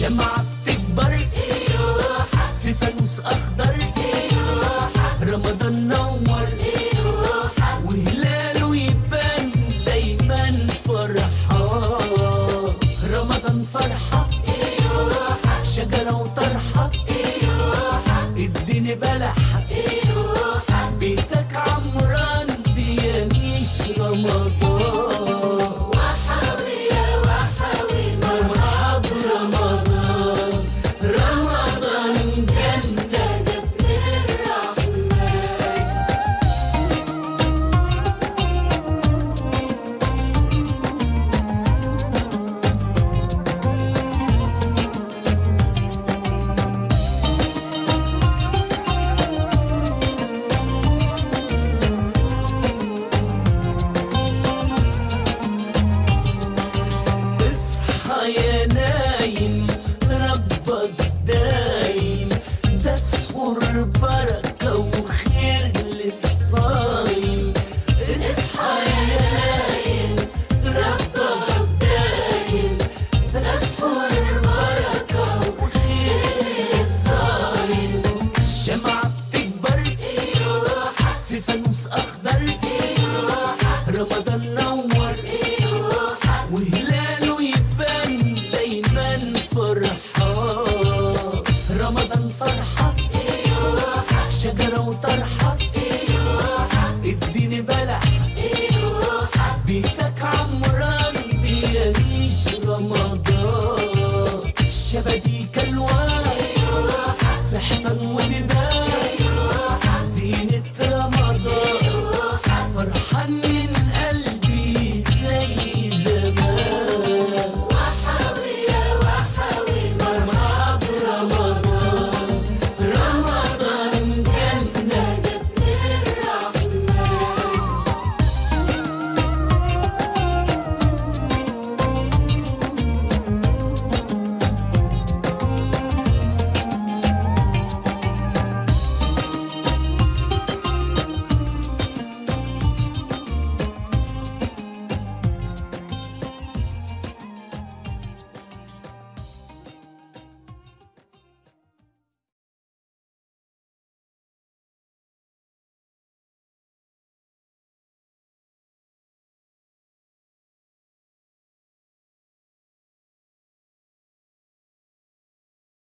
شمعة بتكبر في فانوس أخضر، رمضان نور وهلاله يبان دايما فرحان. رمضان فرحة شجرة وطرحة، اديني بلح بيتك عمران بيميش رمضان. يا نايم ربك دايم، ده سحور بركة وخير للصايم. اصحى يا نايم ربك دايم، ده سحور بركة وخير للصايم. شمعة بتكبر في فانوس أخضر، رمضان نور وهلاله يبان دايما فرح.